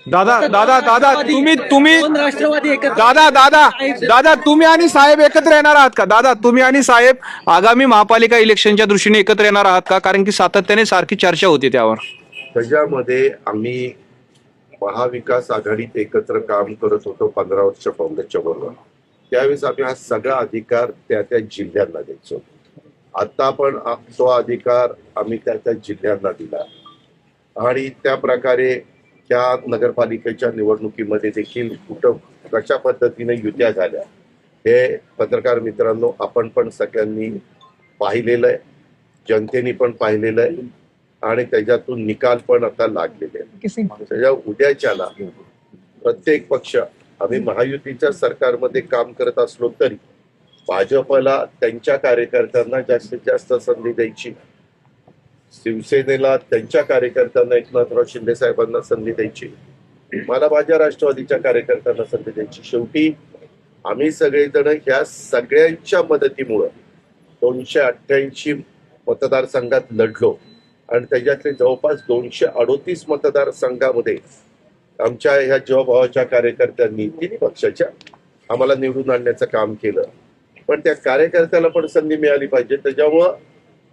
दादा दादा दादा तुम्ही तुम्ही दोन राष्ट्रवादी एकत्र दादा दादा दादा तुम्ही आणि साहेब एकत्र येणार आहात का? दादा तुम्ही आणि साहेब आगामी महापालिका इलेक्शनच्या दृष्टीने एकत्र येणार आहात का? कारण की सातत्याने सारखी चर्चा होती त्यावर. त्याच्यामध्ये आम्ही महाविकास आघाडीत एकत्र काम करत होतो 15 वर्ष काँग्रेसच्या बरोबर. त्यावेळेस आम्ही हा सगळा अधिकार त्या त्या जिल्ह्यांना द्यायचो. आता पण तो अधिकार आम्ही त्या त्या जिल्ह्यांना दिला आणि त्या प्रकारे त्या नगरपालिकेच्या निवडणुकीमध्ये देखील कुठं कशा पद्धतीने युत्या झाल्या हे पत्रकार मित्रांनो आपण पण सगळ्यांनी पाहिलेलं आहे, जनतेने पण पाहिलेलं आहे आणि त्याच्यातून निकाल पण आता लागलेले आहेत. त्याच्या उद्याच्याला प्रत्येक पक्ष आम्ही महायुतीच्या सरकारमध्ये काम करत असलो तरी भाजपला त्यांच्या कार्यकर्त्यांना जास्तीत जास्त संधी द्यायची, शिवसेनेला त्यांच्या कार्यकर्त्यांना एकनाथराव शिंदे साहेबांना संधी द्यायची, मला माझ्या राष्ट्रवादीच्या कार्यकर्त्यांना संधी द्यायची. शेवटी आम्ही सगळेजण ह्या सगळ्यांच्या मदतीमुळं 288 मतदारसंघात लढलो आणि त्याच्यातले जवळपास 238 मतदारसंघामध्ये आमच्या ह्या जीवाभावाच्या कार्यकर्त्यांनी तिन्ही पक्षाच्या आम्हाला निवडून आणण्याचं काम केलं. पण त्या कार्यकर्त्याला पण संधी मिळाली पाहिजे. त्याच्यामुळं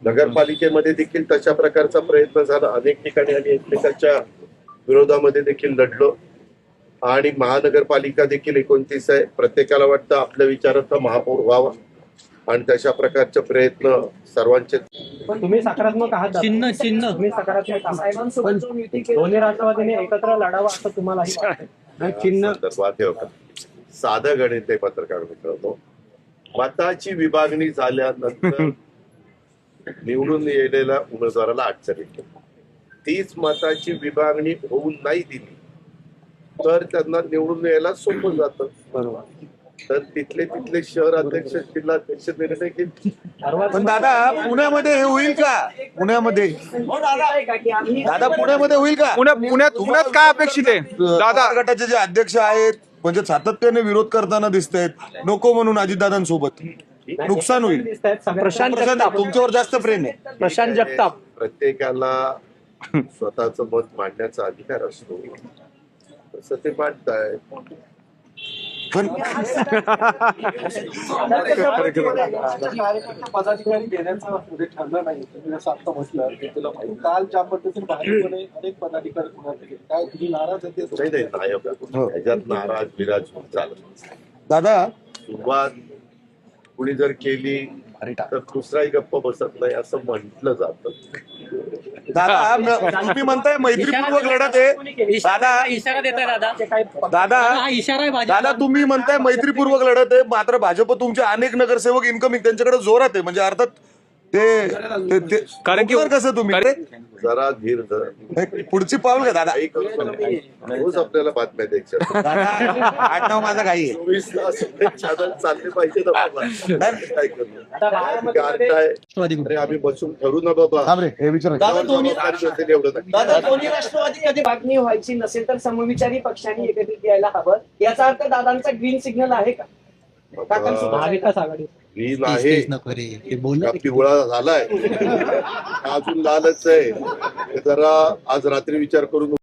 नगरपालिकेमध्ये देखील तशा प्रकारचा प्रयत्न झाला. अनेक ठिकाणी आम्ही एकमेकांच्या विरोधामध्ये देखील लढलो आणि महानगरपालिका देखील 29 आहे. प्रत्येकाला वाटतं आपल्या विचारात महापौर व्हावा आणि तशा प्रकारचे प्रयत्न सर्वांचे. पण तुम्ही सकारात्मक आहात. चिन्ह तुम्ही सकारात्मक आहात. दोन्ही राष्ट्रवादीने एकत्र लढावं असं तुम्हालाही वाटतं. चिन्ह संदर्भात हे होतं. साधं गणित आहे पत्रकार मित्रांनो. मताची विभागणी झाल्यानंतर निवडून येलेल्या उमेदवाराला अडचण येते. तीच मताची विभागणी होऊन नाही दिली तर त्यांना निवडून यायला सोपं जातं. बरोबर. तर तिथले शहर अध्यक्ष जिल्हा अध्यक्ष निर्णय घेतील. पण दादा पुण्यामध्ये हे होईल का? पुण्यामध्ये दादा पुण्यामध्ये होईल का? पुण्यात काय अपेक्षित आहे दादा? गटाचे जे अध्यक्ष आहेत म्हणजे सातत्याने विरोध करताना दिसत आहेत, नको म्हणून अजितदादांसोबत नुकसान होईल. प्रशांत जगताप तुमच्यावर जास्त प्रेम आहे. प्रशांत जगताप प्रत्येकाला स्वतःचं मत मांडण्याचा अधिकार असतो, तसं ते मांडताय. पण पदाधिकारी देण्याचा ठरलं नाही. तुम्ही असं आता म्हटलं की तुला माहिती काल ज्या पद्धतीने भाजपने अनेक पदाधिकारी पुण्यात गेले, काय तुम्ही नाराज आहे? नाही ह्याच्यात नाराज विराज होऊन चालत. दादा सुरुवात कुणी जर केली तर दुसराही गप्प बसत नाही असं म्हटलं जातं. दादा तुम्ही म्हणताय मैत्रीपूर्वक लढत आहे. दादा इशारा देत आहे दादा. दादा हा इशारा आहे भाजप. दादा तुम्ही म्हणताय मैत्रीपूर्वक लढत आहे, मात्र भाजप तुमचे अनेक नगरसेवक इन्कमिंग त्यांच्याकडे जोरात आहे. म्हणजे अर्थात ते कारण की कसं तुम्ही जरा धीर धर. पुढची पाऊल का दादा? काही करू नका. रोज आपल्याला बातम्या द्यायच्या. आठ नाव माझा काही आहे. 24 तास चॅनल चालले पाहिजे ना बाबा. काय करू? गारठाय. अरे आम्ही बसून ठरू ना बाबा. थांब रे, हे विचार जबाबदारी असेल एवढं नाही. दादा दोन्ही राष्ट्रवादी कधी बातमी व्हायची नसेल तर समविचारी पक्षांनी एकत्रित यायला हवं. याचा अर्थ दादांचा ग्रीन सिग्नल आहे का? महाविकास आघाडी ग्रीन आहे का पिवळा झालाय अजून लालच आहे. जरा आज रात्री विचार करून